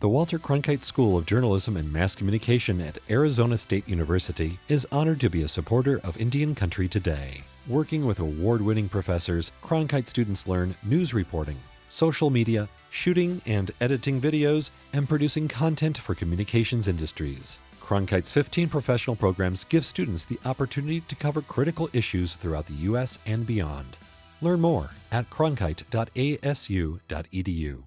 The Walter Cronkite School of Journalism and Mass Communication at Arizona State University is honored to be a supporter of Indian Country Today. Working with award-winning professors, Cronkite students learn news reporting, social media, shooting and editing videos, and producing content for communications industries. Cronkite's 15 professional programs give students the opportunity to cover critical issues throughout the U.S. and beyond. Learn more at cronkite.asu.edu.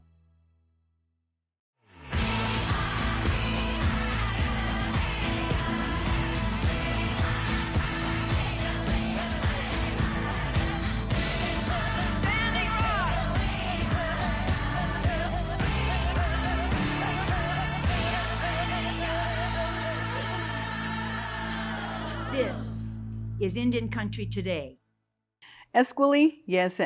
This is Indian Country Today. Esquili, yes,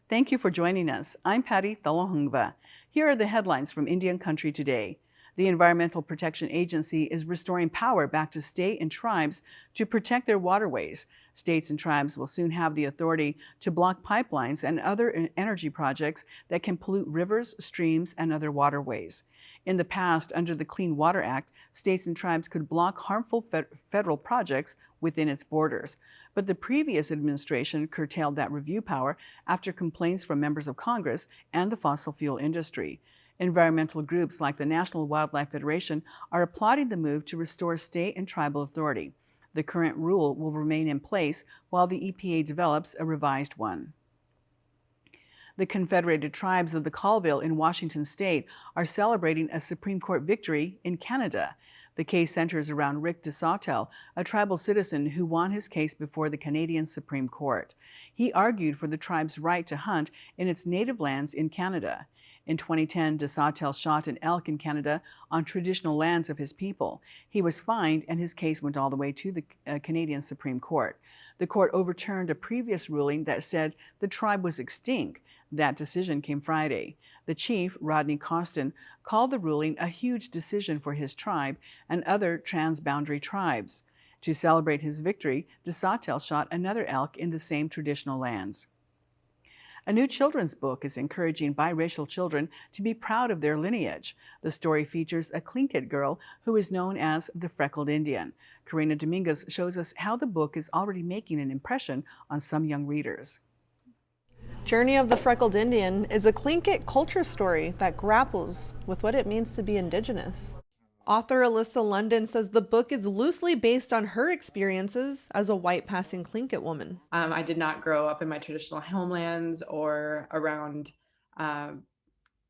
thank you for joining us. I'm Patty Thalohungva. Here are the headlines from Indian Country Today. The Environmental Protection Agency is restoring power back to state and tribes to protect their waterways. States and tribes will soon have the authority to block pipelines and other energy projects that can pollute rivers, streams, and other waterways. In the past, under the Clean Water Act, states and tribes could block harmful federal projects within its borders. But the previous administration curtailed that review power after complaints from members of Congress and the fossil fuel industry. Environmental groups like the National Wildlife Federation are applauding the move to restore state and tribal authority. The current rule will remain in place while the EPA develops a revised one. The Confederated Tribes of the Colville in Washington state are celebrating a Supreme Court victory in Canada. The case centers around Rick DeSautel, a tribal citizen who won his case before the Canadian Supreme Court. He argued for the tribe's right to hunt in its native lands in Canada. In 2010, DeSautel shot an elk in Canada on traditional lands of his people. He was fined and his case went all the way to the Canadian Supreme Court. The court overturned a previous ruling that said the tribe was extinct. That decision came Friday. The chief, Rodney Costin, called the ruling a huge decision for his tribe and other transboundary tribes. To celebrate his victory, DeSautel shot another elk in the same traditional lands. A new children's book is encouraging biracial children to be proud of their lineage. The story features a Tlingit girl who is known as the Freckled Indian. Karina Dominguez shows us how the book is already making an impression on some young readers. Journey of the Freckled Indian is a Tlingit culture story that grapples with what it means to be Indigenous. Author Alyssa London says the book is loosely based on her experiences as a white passing Tlingit woman. I did not grow up in my traditional homelands or around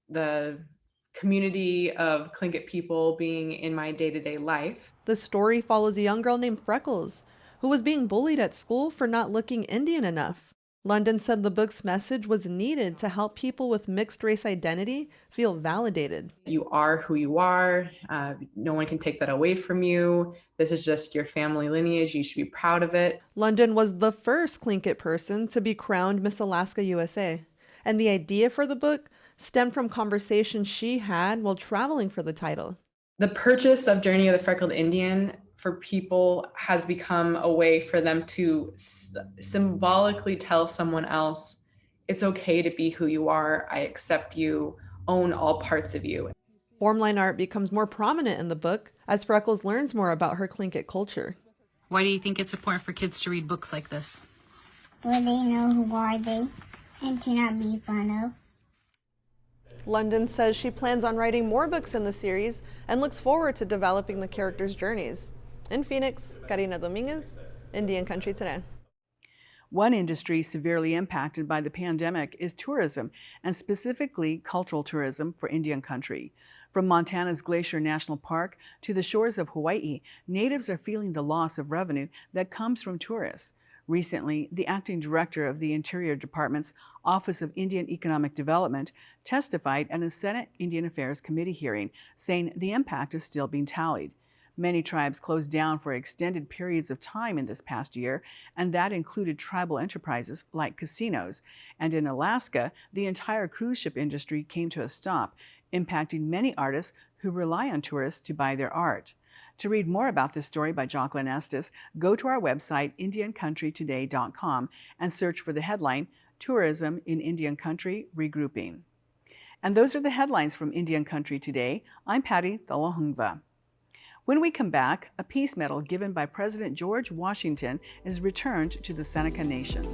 the community of Tlingit people being in my day-to-day life. The story follows a young girl named Freckles, who was being bullied at school for not looking Indian enough. London said the book's message was needed to help people with mixed race identity feel validated. You are who you are. No one can take that away from you. This is just your family lineage. You should be proud of it. London was the first Tlingit person to be crowned Miss Alaska USA. And the idea for the book stemmed from conversations she had while traveling for the title. The purchase of Journey of the Freckled Indian for people has become a way for them to symbolically tell someone else, it's okay to be who you are, I accept you, own all parts of you. Formline art becomes more prominent in the book as Freckles learns more about her Tlingit culture. Why do you think it's important for kids to read books like this? Well, they know who are they and to not be fun of. London says she plans on writing more books in the series and looks forward to developing the characters' journeys. In Phoenix, Karina Dominguez, Indian Country Today. One industry severely impacted by the pandemic is tourism, and specifically cultural tourism for Indian Country. From Montana's Glacier National Park to the shores of Hawaii, natives are feeling the loss of revenue that comes from tourists. Recently, the acting director of the Interior Department's Office of Indian Economic Development testified at a Senate Indian Affairs Committee hearing, saying the impact is still being tallied. Many tribes closed down for extended periods of time in this past year, and that included tribal enterprises like casinos. And in Alaska, the entire cruise ship industry came to a stop, impacting many artists who rely on tourists to buy their art. To read more about this story by Jocelyn Estes, go to our website, indiancountrytoday.com, and search for the headline, Tourism in Indian Country Regrouping. And those are the headlines from Indian Country today. I'm Patty Thalahungva. When we come back, a peace medal given by President George Washington is returned to the Seneca Nation.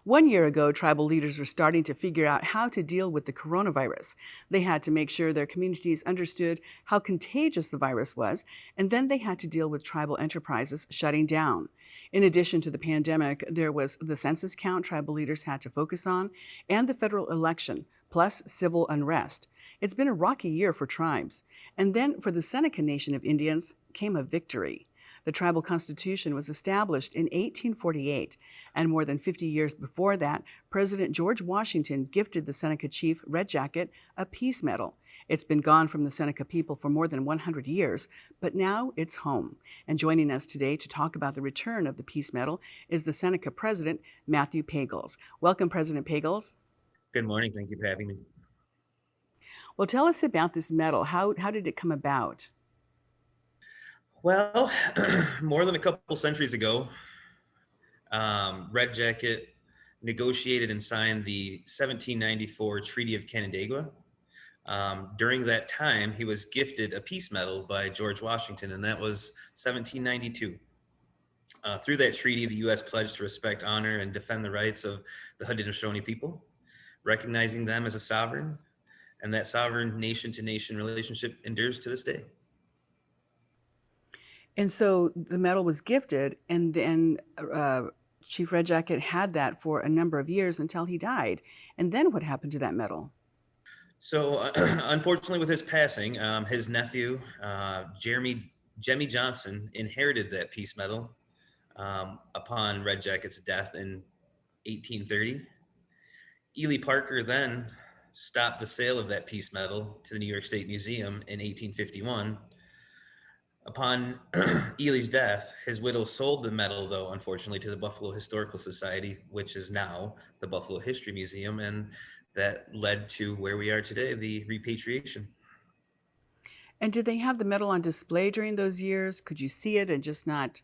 One year ago, tribal leaders were starting to figure out how to deal with the coronavirus. They had to make sure their communities understood how contagious the virus was, and then they had to deal with tribal enterprises shutting down. In addition to the pandemic, there was the census count tribal leaders had to focus on, and the federal election, plus civil unrest. It's been a rocky year for tribes. And then for the Seneca Nation of Indians came a victory. The tribal constitution was established in 1848, and more than 50 years before that, President George Washington gifted the Seneca chief Red Jacket a peace medal. It's been gone from the Seneca people for more than 100 years, but now it's home. And joining us today to talk about the return of the peace medal is the Seneca president, Matthew Pagels. Welcome, President Pagels. Good morning. Thank you for having me. Well, tell us about this medal. How did it come about? Well, more than a couple centuries ago, Red Jacket negotiated and signed the 1794 Treaty of Canandaigua. During that time, he was gifted a peace medal by George Washington, and that was 1792. Through that treaty, the U.S. pledged to respect, honor, and defend the rights of the Haudenosaunee people, recognizing them as a sovereign, and that sovereign nation-to-nation relationship endures to this day. And so the medal was gifted, and then Chief Red Jacket had that for a number of years until he died. And then what happened to that medal? So unfortunately, with his passing, his nephew, Jemmy Johnson, inherited that peace medal upon Red Jacket's death in 1830. Ely Parker then stopped the sale of that peace medal to the New York State Museum in 1851. Upon Ely's death, his widow sold the medal, though, unfortunately, to the Buffalo Historical Society, which is now the Buffalo History Museum, and that led to where we are today, the repatriation. And did they have the medal on display during those years? Could you see it and just not,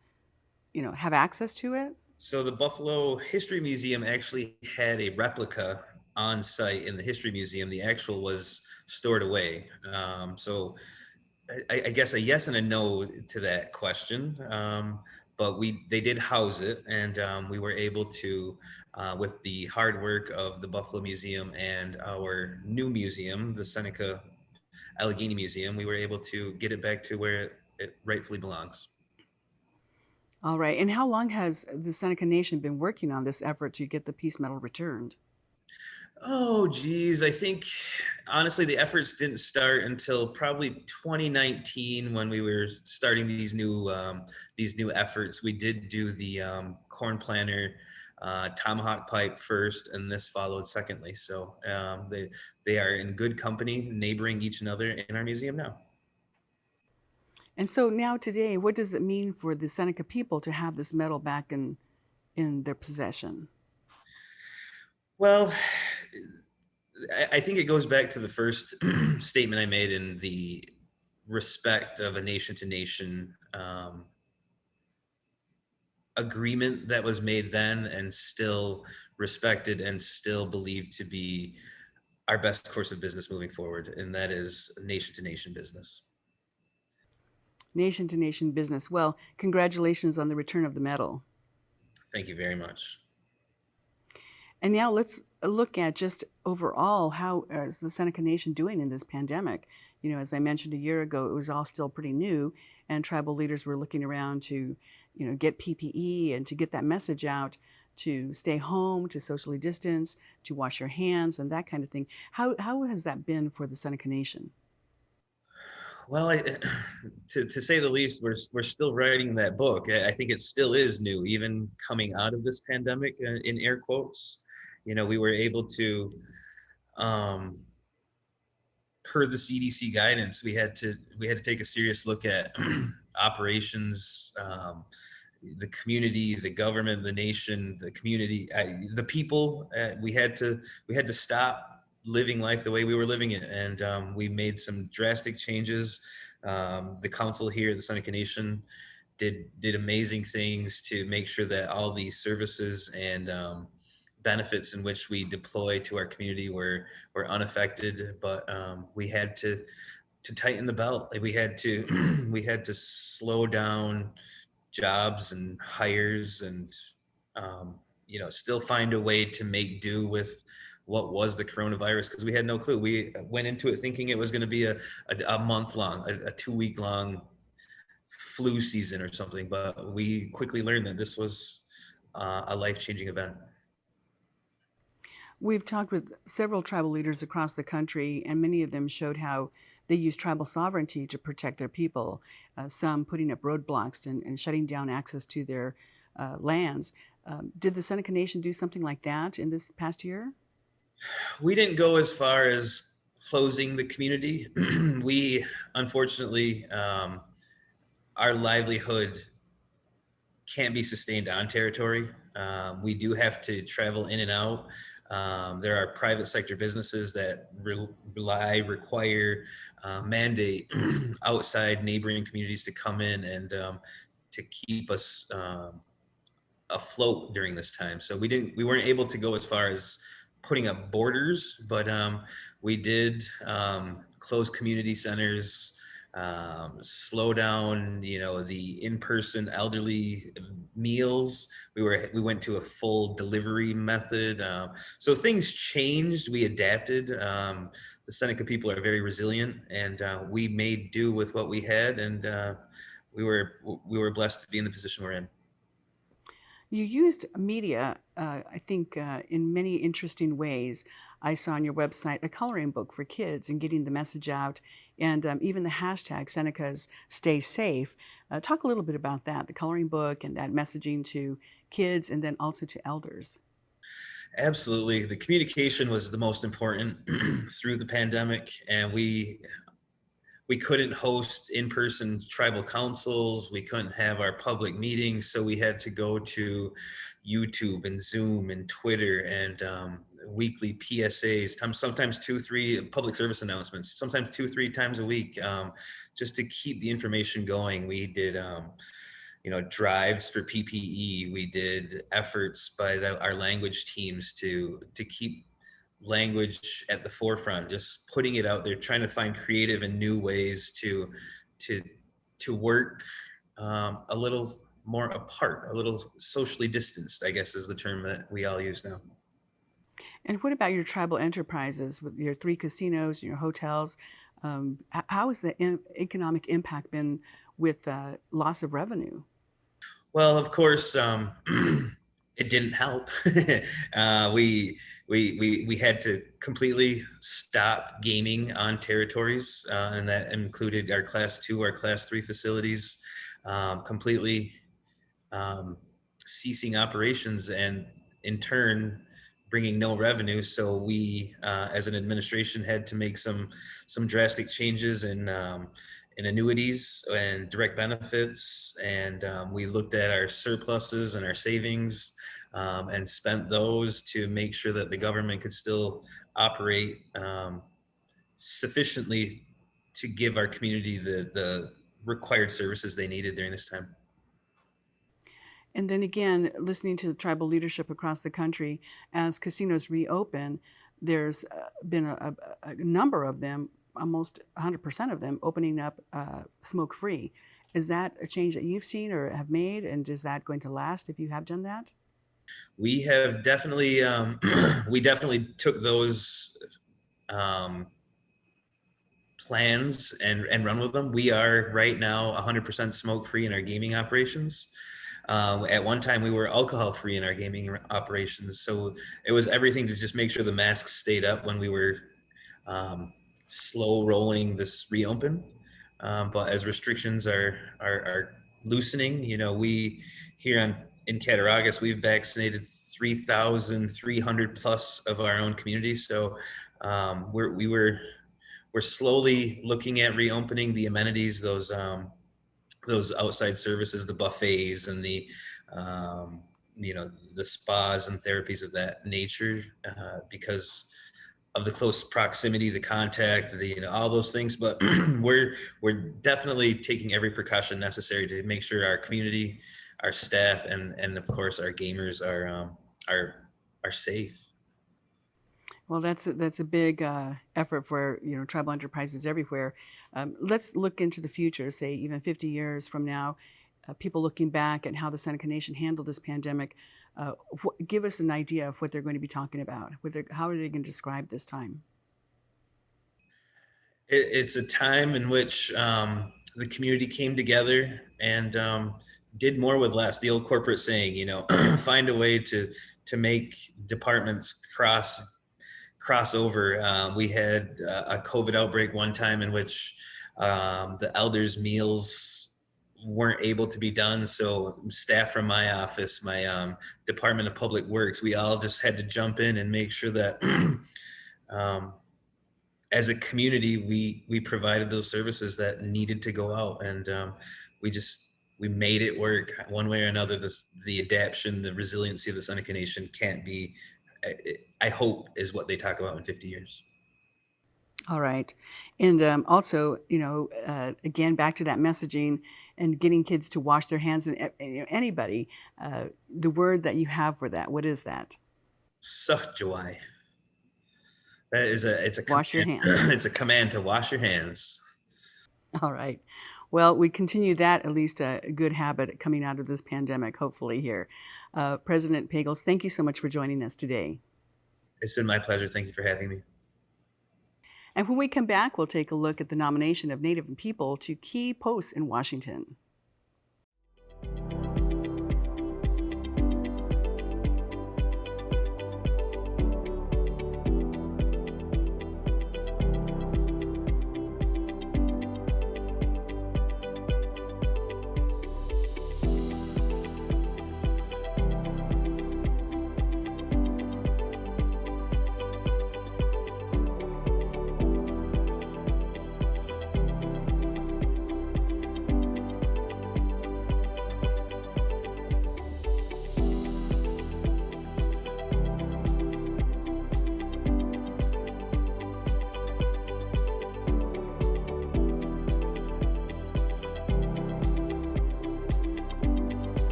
have access to it? So the Buffalo History Museum actually had a replica on site in the History Museum. The actual was stored away. So I guess a yes and a no to that question, but they did house it, and we were able to, with the hard work of the Buffalo Museum and our new museum, the Seneca Allegheny Museum, we were able to get it back to where it rightfully belongs. All right. And how long has the Seneca Nation been working on this effort to get the peace medal returned? Oh, geez. I think, honestly, the efforts didn't start until probably 2019 when we were starting these new efforts. We did do the corn planter tomahawk pipe first, and this followed secondly. So they are in good company, neighboring each other in our museum now. And so now today, what does it mean for the Seneca people to have this medal back in their possession? Well, I think it goes back to the first statement I made in the respect of a nation to nation agreement that was made then and still respected and still believed to be our best course of business moving forward, and that is nation to nation business. Nation to nation business. Well, congratulations on the return of the medal. Thank you very much. And now let's look at just overall how is the Seneca Nation doing in this pandemic. You know, as I mentioned a year ago, it was all still pretty new, and tribal leaders were looking around to, you know, get PPE and to get that message out to stay home, to socially distance, to wash your hands, and that kind of thing. How has that been for the Seneca Nation? Well, to say the least, we're still writing that book. I think it still is new, even coming out of this pandemic, in air quotes. You know, we were able to, um, per the CDC guidance, we had to take a serious look at operations, the community, the government, the nation, the community, the people. We had to stop living life the way we were living it, and we made some drastic changes. The council here, the Seneca Nation, did amazing things to make sure that all these services and benefits in which we deploy to our community were unaffected. But we had to tighten the belt. Like we had to we had to slow down jobs and hires, and still find a way to make do with what was the coronavirus, because we had no clue. We went into it thinking it was going to be a month long, a 2 week long flu season or something, but we quickly learned that this was a life-changing event. We've talked with several tribal leaders across the country, and many of them showed how they use tribal sovereignty to protect their people, some putting up roadblocks and shutting down access to their lands. Did the Seneca Nation do something like that in this past year? We didn't go as far as closing the community. We, unfortunately, our livelihood can't be sustained on territory. We do have to travel in and out. There are private sector businesses that require, mandate outside neighboring communities to come in and to keep us afloat during this time. So we weren't able to go as far as putting up borders, but we did close community centers, slow down, the in-person elderly meals. We went to a full delivery method. So things changed. We adapted. The Seneca people are very resilient, and we made do with what we had, and we were blessed to be in the position we're in. You used media, I think, in many interesting ways. I saw on your website a coloring book for kids and getting the message out, and even the hashtag Seneca's Stay Safe. Talk a little bit about that, the coloring book and that messaging to kids and then also to elders. Absolutely. The communication was the most important through the pandemic, and we couldn't host in-person tribal councils. We couldn't have our public meetings. So we had to go to YouTube and Zoom and Twitter and weekly PSAs, sometimes 2-3 public service announcements, sometimes 2-3 times a week, just to keep the information going. We did, drives for PPE. We did efforts by our language teams to keep language at the forefront, just putting it out there, trying to find creative and new ways to work a little more apart, a little socially distanced, I guess is the term that we all use now. And what about your tribal enterprises with your 3 casinos, your hotels? How has the economic impact been with loss of revenue? Well, of course, it didn't help. We had to completely stop gaming on territories, and that included our Class 2, our Class 3 facilities, completely ceasing operations, and in turn bringing no revenue. So we, as an administration, had to make some drastic changes in annuities and direct benefits, and we looked at our surpluses and our savings, and spent those to make sure that the government could still operate sufficiently to give our community the required services they needed during this time. And then again, listening to the tribal leadership across the country, as casinos reopen, there's been a number of them, almost 100% of them, opening up smoke-free. Is that a change that you've seen or have made, and is that going to last if you have done that? We have definitely, we definitely took those plans and run with them. We are right now 100% smoke-free in our gaming operations. At one time, we were alcohol-free in our gaming operations. So it was everything to just make sure the masks stayed up when we were slow rolling this reopen. But as restrictions are loosening, you know, we here in Cattaraugus, we've vaccinated 3,300 plus of our own communities. So we're slowly looking at reopening the amenities, those outside services, the buffets and the you know, the spas and therapies of that nature, because of the close proximity, the contact, the, you know, all those things. But we're definitely taking every precaution necessary to make sure our community, our staff, and of course our gamers are safe. Well, that's a big effort for, you know, tribal enterprises everywhere. Let's look into the future, say even 50 years from now, people looking back at how the Seneca Nation handled this pandemic. Give us an idea of what they're going to be talking about. How are they going to describe this time? It's a time in which the community came together and did more with less. The old corporate saying, you know, find a way to make departments cross over. We had a COVID outbreak one time in which the elders' meals weren't able to be done. So staff from my office, my Department of Public Works, we all just had to jump in and make sure that as a community, we provided those services that needed to go out. And we made it work one way or another. The adaptation, the resiliency of the Seneca Nation can't be, I hope, is what they talk about in 50 years. All right. And also, you know, again, back to that messaging and getting kids to wash their hands, and you know, anybody, the word that you have for that, what is that? Sahjawai. That is it's a wash command. Your hands. It's a command to wash your hands. All right. Well, we continue that, at least a good habit coming out of this pandemic, hopefully here. President Pagels, thank you so much for joining us today. It's been my pleasure. Thank you for having me. And when we come back, we'll take a look at the nomination of Native people to key posts in Washington.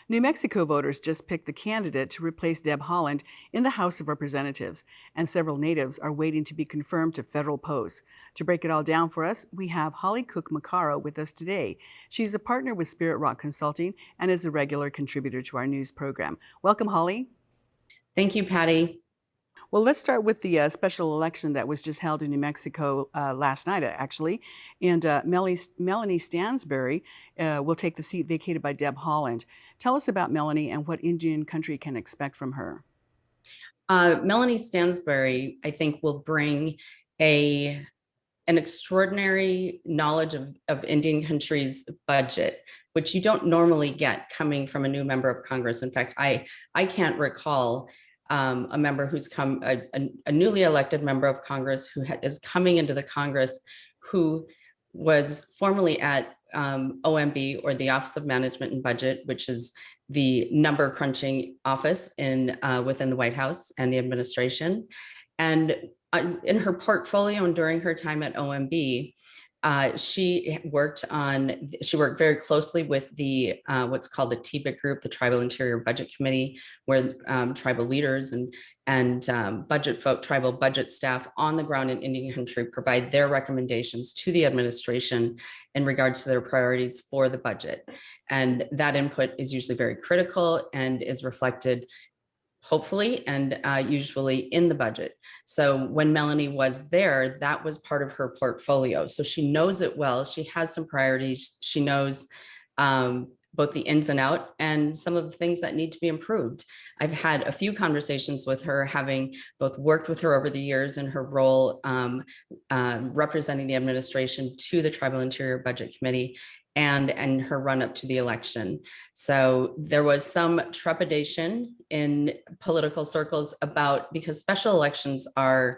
New Mexico voters just picked the candidate to replace Deb Haaland in the House of Representatives, and several natives are waiting to be confirmed to federal posts. To break it all down for us, we have Holly Cook-Macaro with us today. She's a partner with Spirit Rock Consulting and is a regular contributor to our news program. Welcome, Holly. Thank you, Patty. Well, let's start with the special election that was just held in New Mexico last night, actually. And Melanie Stansberry will take the seat vacated by Deb Haaland. Tell us about Melanie and what Indian country can expect from her. Melanie Stansbury, I think, will bring an extraordinary knowledge of Indian country's budget, which you don't normally get coming from a new member of Congress. In fact, I can't recall a member who's a newly elected member of Congress who is coming into the Congress who was formerly at OMB, or the Office of Management and Budget, which is the number crunching office within the White House and the administration. And in her portfolio and during her time at OMB, she worked very closely with the what's called the TBIC group, the Tribal Interior Budget Committee, where tribal leaders and tribal budget staff on the ground in Indian country provide their recommendations to the administration in regards to their priorities for the budget. And that input is usually very critical and is reflected, hopefully, and usually in the budget. So when Melanie was there, that was part of her portfolio. So she knows it well. She has some priorities. She knows both the ins and out and some of the things that need to be improved. I've had a few conversations with her, having both worked with her over the years in her role representing the administration to the Tribal Interior Budget Committee, and her run up to the election. So there was some trepidation in political circles because special elections are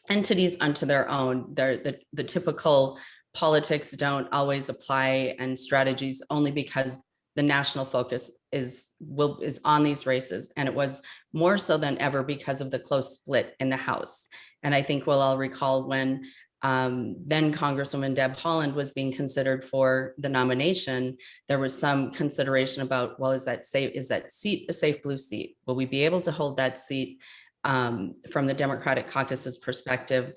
entities unto their own. The typical politics don't always apply, and strategies, only because the national focus is on these races. And it was more so than ever because of the close split in the House. And I think we'll all recall when then Congresswoman Deb Haaland was being considered for the nomination, there was some consideration about, well, is that seat a safe blue seat? Will we be able to hold that seat from the Democratic caucus's perspective?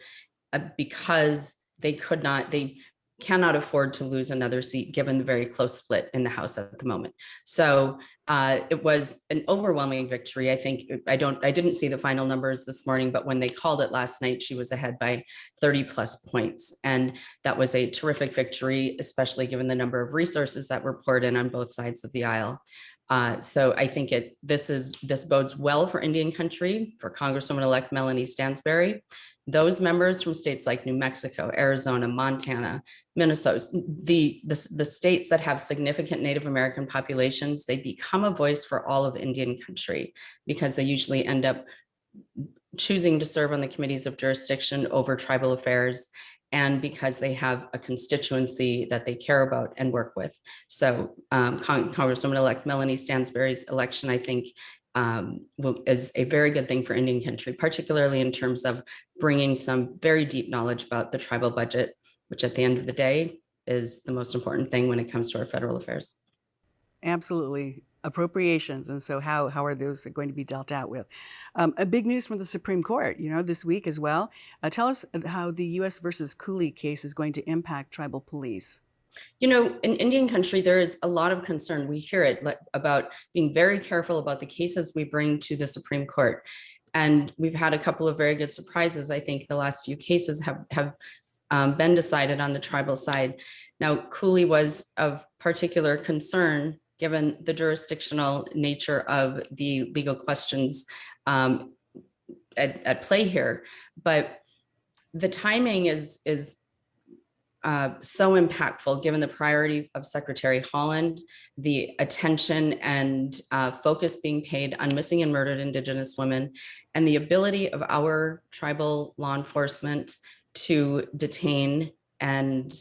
Because they cannot afford to lose another seat given the very close split in the House at the moment. So it was an overwhelming victory. I think I didn't see the final numbers this morning, but when they called it last night, she was ahead by 30 plus points. And that was a terrific victory, especially given the number of resources that were poured in on both sides of the aisle. So I think this bodes well for Indian country, for Congresswoman-elect Melanie Stansbury. Those members from states like New Mexico, Arizona, Montana, Minnesota, the states that have significant Native American populations, they become a voice for all of Indian country, because they usually end up choosing to serve on the committees of jurisdiction over tribal affairs, and because they have a constituency that they care about and work with. So Congresswoman-elect Melanie Stansbury's election, I think, is a very good thing for Indian country, particularly in terms of bringing some very deep knowledge about the tribal budget, which at the end of the day is the most important thing when it comes to our federal affairs. Absolutely. Appropriations. And so how are those going to be dealt out with? A big news from the Supreme Court, this week as well. Tell us how the U.S. versus Cooley case is going to impact tribal police. In Indian country, there is a lot of concern. We hear it about being very careful about the cases we bring to the Supreme Court. And we've had a couple of very good surprises. I think the last few cases have been decided on the tribal side. Now, Cooley was of particular concern given the jurisdictional nature of the legal questions at play here. But the timing is so impactful given the priority of Secretary Haaland, the attention and focus being paid on missing and murdered Indigenous women, and the ability of our tribal law enforcement to detain and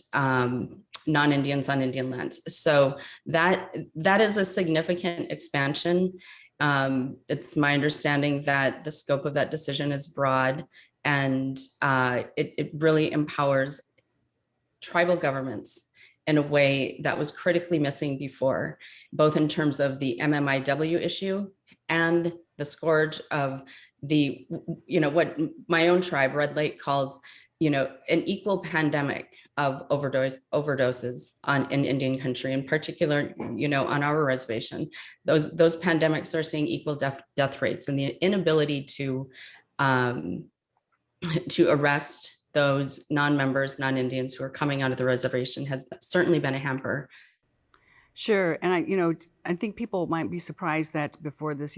non-Indians on Indian lands. So that is a significant expansion. It's my understanding that the scope of that decision is broad, and it really empowers tribal governments in a way that was critically missing before, both in terms of the MMIW issue and the scourge of what my own tribe, Red Lake, calls, an equal pandemic of overdoses in Indian country, in particular, on our reservation. Those pandemics are seeing equal death rates, and the inability to arrest those non-members, non-Indians who are coming out of the reservation has certainly been a hamper. Sure. And I think people might be surprised that before this,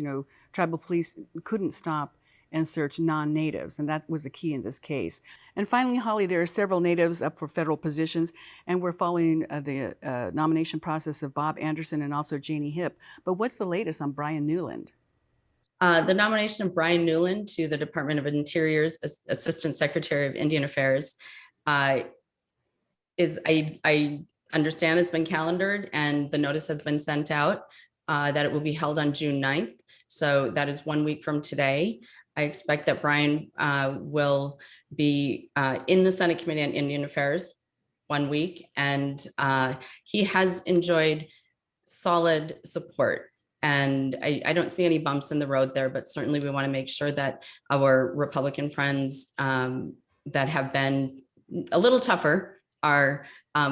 tribal police couldn't stop and search non-natives, and that was the key in this case. And finally, Holly, there are several natives up for federal positions, and we're following the nomination process of Bob Anderson and also Janie Hipp. But what's the latest on Brian Newland? The nomination of Brian Newland to the Department of Interior's Assistant Secretary of Indian Affairs is, I understand, has been calendared, and the notice has been sent out that it will be held on June 9th. So that is 1 week from today. I expect that Brian will be in the Senate Committee on Indian Affairs 1 week, and he has enjoyed solid support. And I don't see any bumps in the road there, but certainly we want to make sure that our Republican friends that have been a little tougher are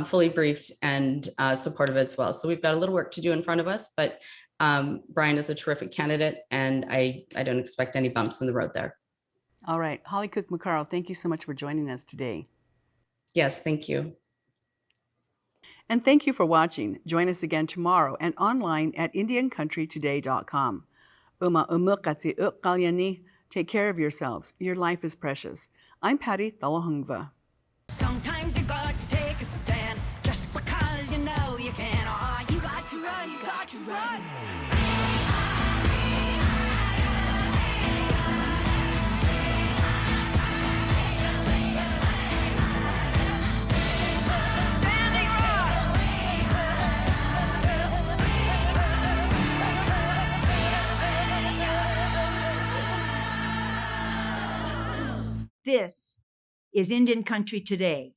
fully briefed and supportive as well. So we've got a little work to do in front of us, but Brian is a terrific candidate, and I don't expect any bumps in the road there. All right. Holly Cook McCarl, thank you so much for joining us today. Yes, thank you. And thank you for watching. Join us again tomorrow and online at indiancountrytoday.com. Take care of yourselves. Your life is precious. I'm Patty Thalahungva. Sometimes you got to take a stand just because you know you can. Oh, you got to run, you got to run. Standing rock. This is Indian Country Today.